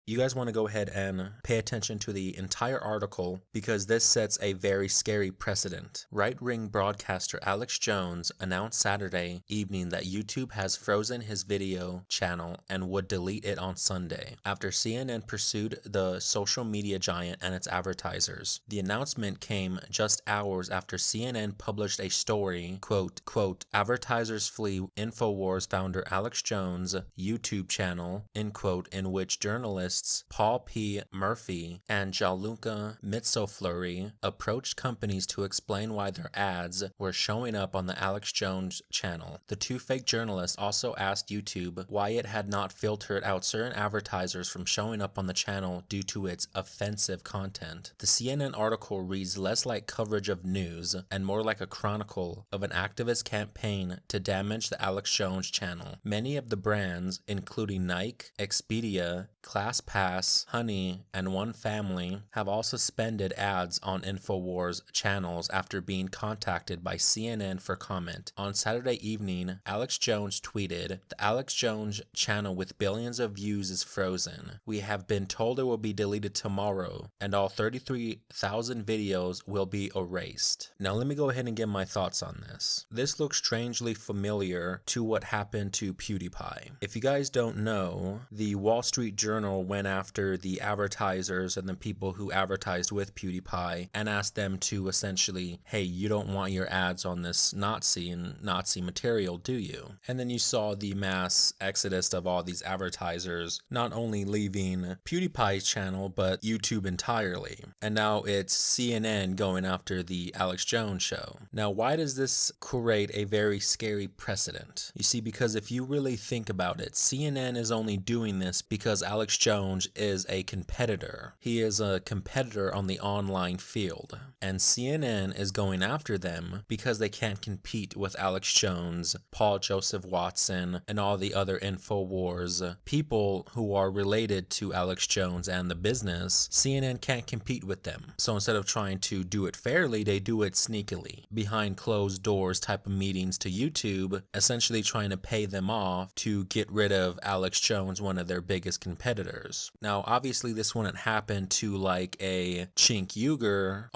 You guys want to go ahead and pay attention to the entire article because this sets a very scary precedent. Right-wing broadcaster Alex Jones announced Saturday evening that YouTube has frozen his video channel and would delete it on Sunday after CNN pursued the social media giant and its advertisers. The announcement came just hours after CNN published a story, quote, advertisers flee InfoWars founder Alex Jones' YouTube channel, end quote, in which journalists Paul P. Murphy and Gianluca Mitsofleury approached companies to explain why their ads were showing up on the Alex Jones channel. The two fake journalists also asked YouTube why it had not filtered out certain advertisers from showing up on the channel due to its offensive content. The CNN article reads less like coverage of news and more like a chronicle of an activist campaign to damage the Alex Jones channel. Many of the brands, including Nike, Expedia, ClassPass, Honey, and One Family, have all suspended ads on InfoWars channels after being contacted by CNN for comment. On Saturday evening, Alex Jones tweeted, "The Alex Jones channel with billions of views is frozen. We have been told it will be deleted tomorrow, and all 33,000 videos will be erased." Now let me go ahead and get my thoughts on this. This looks strangely familiar to what happened to PewDiePie. If you guys don't know, the Wall Street Journal went after the advertisers and the people who advertised with PewDiePie and asked them to essentially, hey, you don't want your ads on this Nazi and Nazi material, do you? And then you saw the mass exodus of all these advertisers, not only leaving PewDiePie's channel, but YouTube entirely. And now it's CNN going after the Alex Jones show. Now, why does this create a very scary precedent? You see, because if you really think about it, CNN is only doing this because Alex Jones is a competitor. He is a competitor on the online field. And CNN is going after them because they can't compete with Alex Jones, Paul Joseph Watson, and all the other InfoWars people who are related to Alex Jones and the business. CNN can't compete with them. So instead of trying to do it fairly, they do it sneakily, behind closed doors type of meetings to YouTube, essentially trying to pay them off to get rid of Alex Jones, one of their biggest competitors. Now, obviously this wouldn't happen to like a Chink Uygur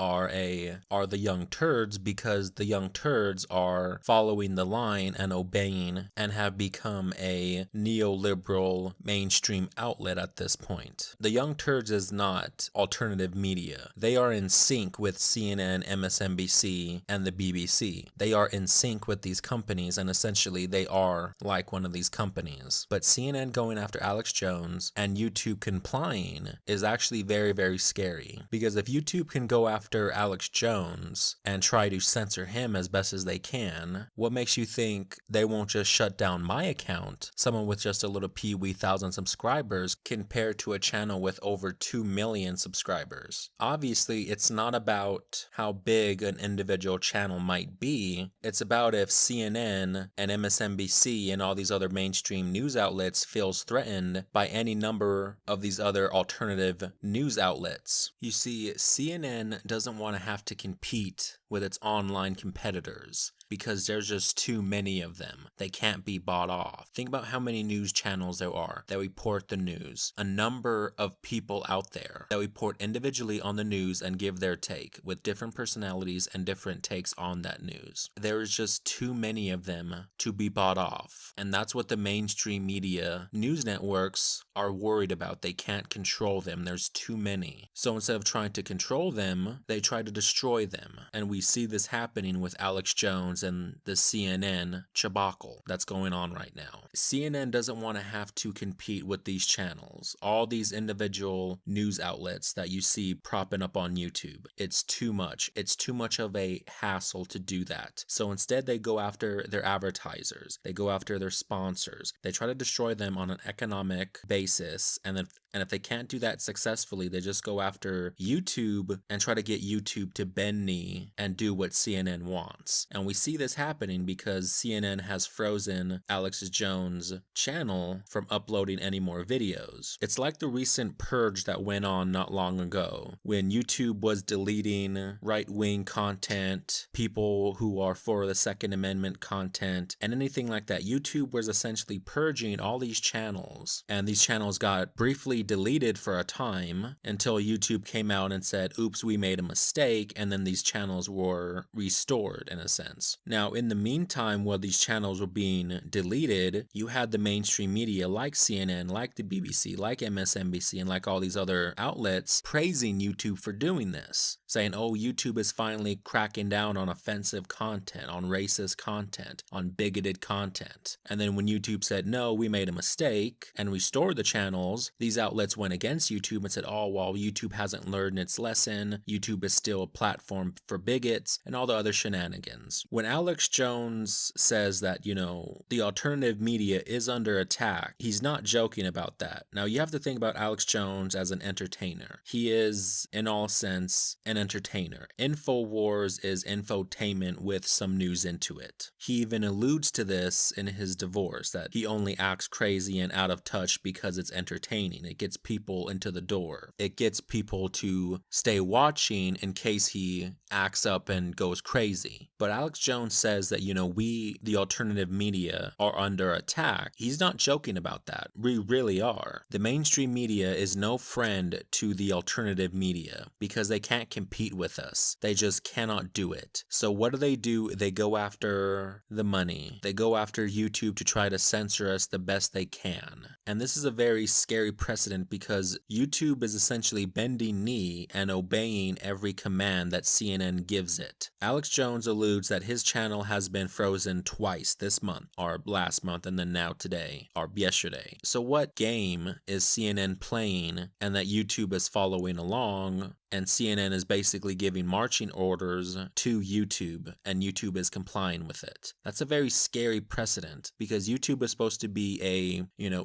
or the Young Turds, because the Young Turds are following the line and obeying and have become a neoliberal mainstream outlet at this point. The Young Turds is not alternative media. They are in sync with CNN, MSNBC, and the BBC. They are in sync with these companies, and essentially they are like one of these companies. But CNN going after Alex Jones and YouTube complying is actually very, very scary, because if YouTube can go after Alex Jones and try to censor him as best as they can, what makes you think they won't just shut down my account, someone with just a little peewee thousand subscribers, compared to a channel with over 2 million subscribers? Obviously, it's not about how big an individual channel might be. It's about if CNN and MSNBC and all these other mainstream news outlets feels threatened by any number of these other alternative news outlets. You see, CNN doesn't want to have to compete with its online competitors because there's just too many of them. They can't be bought off. Think about how many news channels there are that report the news. A number of people out there that report individually on the news and give their take with different personalities and different takes on that news. There is just too many of them to be bought off. And that's what the mainstream media news networks are worried about. They can't control them. There's too many. So instead of trying to control them, they try to destroy them. And we see this happening with Alex Jones and the CNN debacle that's going on right now. CNN doesn't want to have to compete with these channels, all these individual news outlets that you see propping up on YouTube. It's too much. It's too much of a hassle to do that. So instead, they go after their advertisers. They go after their sponsors. They try to destroy them on an economic basis. And if they can't do that successfully, they just go after YouTube and try to get YouTube to bend knee and do what CNN wants. And we see this happening because CNN has frozen Alex Jones' channel from uploading any more videos. It's like the recent purge that went on not long ago when YouTube was deleting right-wing content, people who are for the Second Amendment content, and anything like that. YouTube was essentially purging all these channels, and these channels got briefly stay deleted for a time until YouTube came out and said, oops, we made a mistake, and then these channels were restored in a sense. Now, in the meantime, while these channels were being deleted, you had the mainstream media like CNN, like the BBC, like MSNBC, and like all these other outlets praising YouTube for doing this, saying, oh, YouTube is finally cracking down on offensive content, on racist content, on bigoted content. And then when YouTube said, no, we made a mistake and restored the channels, these outlets went against YouTube and said, oh, well, YouTube hasn't learned its lesson. YouTube is still a platform for bigots and all the other shenanigans. When Alex Jones says that, the alternative media is under attack, he's not joking about that. Now, you have to think about Alex Jones as an entertainer. He is, in all sense, an entertainer. InfoWars is infotainment with some news into it. He even alludes to this in his divorce, that he only acts crazy and out of touch because it's entertaining. It gets people into the door. It gets people to stay watching in case he acts up and goes crazy. But Alex Jones says that, we, the alternative media, are under attack. He's not joking about that. We really are. The mainstream media is no friend to the alternative media because they can't compete with us. They just cannot do it. So what do? They go after the money. They go after YouTube to try to censor us the best they can. And this is a very scary precedent because YouTube is essentially bending knee and obeying every command that CNN gives it. Alex Jones alludes that his channel has been frozen twice this month, or last month, and then now today, or yesterday. So what game is CNN playing and that YouTube is following along? And CNN is basically giving marching orders to YouTube, and YouTube is complying with it. That's a very scary precedent because YouTube is supposed to be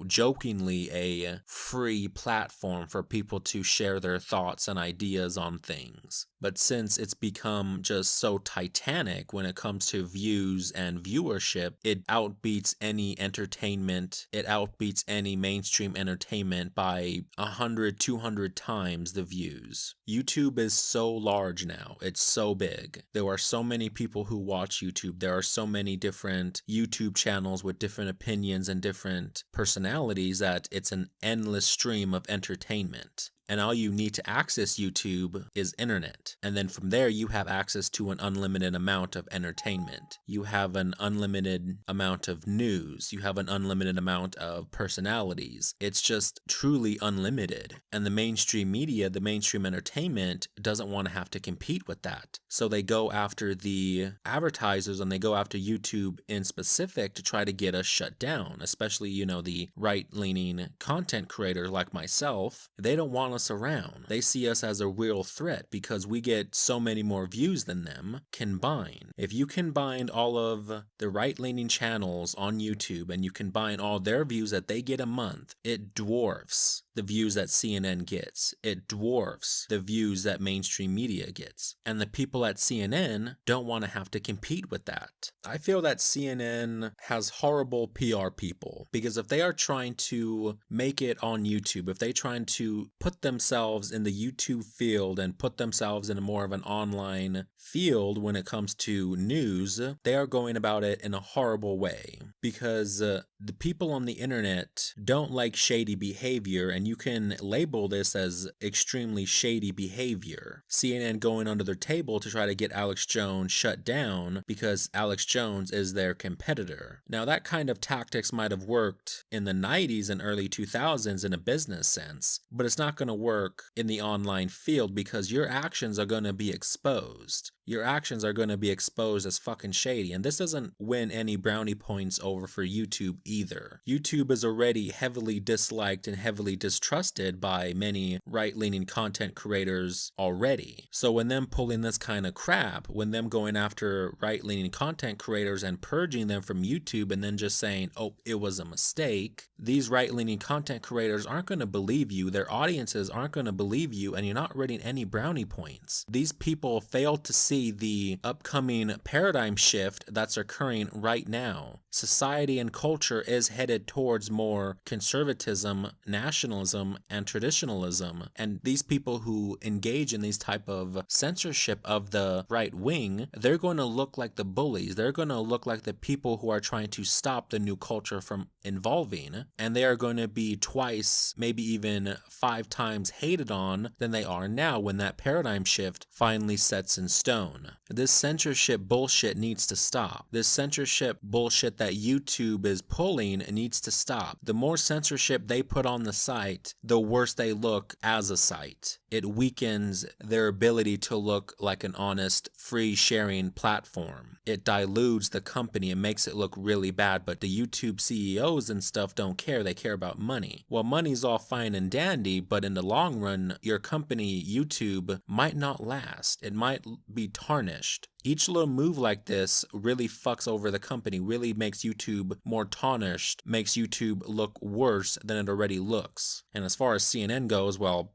jokingly a free platform for people to share their thoughts and ideas on things. But since it's become just so titanic when it comes to views and viewership, it outbeats any entertainment. It outbeats any mainstream entertainment by 100, 200 times the views. YouTube is so large now. It's so big. There are so many people who watch YouTube. There are so many different YouTube channels with different opinions and different personalities that it's an endless stream of entertainment. And all you need to access YouTube is internet. And then from there, you have access to an unlimited amount of entertainment. You have an unlimited amount of news. You have an unlimited amount of personalities. It's just truly unlimited. And the mainstream media, the mainstream entertainment doesn't want to have to compete with that. So they go after the advertisers and they go after YouTube in specific to try to get us shut down, especially, the right-leaning content creators like myself. They don't want us around. They see us as a real threat because we get so many more views than them combined. If you combine all of the right-leaning channels on YouTube and you combine all their views that they get a month, it dwarfs the views that CNN gets. It dwarfs the views that mainstream media gets. And the people at CNN don't want to have to compete with that. I feel that CNN has horrible PR people because if they are trying to make it on YouTube, if they're trying to put themselves in the YouTube field and put themselves in a more of an online field when it comes to news, they are going about it in a horrible way because the people on the internet don't like shady behavior, and you can label this as extremely shady behavior. CNN going under their table to try to get Alex Jones shut down because Alex Jones is their competitor. Now that kind of tactics might have worked in the 90s and early 2000s in a business sense, but it's not going to work in the online field because your actions are going to be exposed. Your actions are going to be exposed as fucking shady. And this doesn't win any brownie points over for YouTube either. YouTube is already heavily disliked and heavily distrusted by many right-leaning content creators already. So when them pulling this kind of crap, when them going after right-leaning content creators and purging them from YouTube and then just saying, oh, it was a mistake, these right-leaning content creators aren't going to believe you. Their audiences aren't going to believe you, and you're not getting any brownie points. These people fail to see the upcoming paradigm shift that's occurring right now. Society and culture is headed towards more conservatism, nationalism, nationalism and traditionalism. And these people who engage in these type of censorship of the right wing, they're going to look like the bullies. They're going to look like the people who are trying to stop the new culture from evolving. And they are going to be twice, maybe even 5 times hated on than they are now when that paradigm shift finally sets in stone. This censorship bullshit needs to stop. This censorship bullshit that YouTube is pulling needs to stop. The more censorship they put on the site, the worse they look as a site. It weakens their ability to look like an honest, free sharing platform. It dilutes the company and makes it look really bad, but the YouTube CEOs and stuff don't care. They care about money. Well, money's all fine and dandy, but in the long run, your company, YouTube, might not last. It might be tarnished. Each little move like this really fucks over the company, really makes YouTube more tarnished, makes YouTube look worse than it already looks. And as far as CNN goes, well,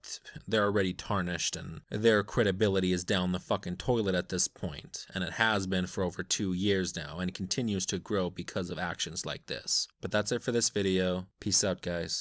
they're already tarnished and their credibility is down the fucking toilet at this point. And it has been for over 2 years now and continues to grow because of actions like this. But that's it for this video. Peace out, guys.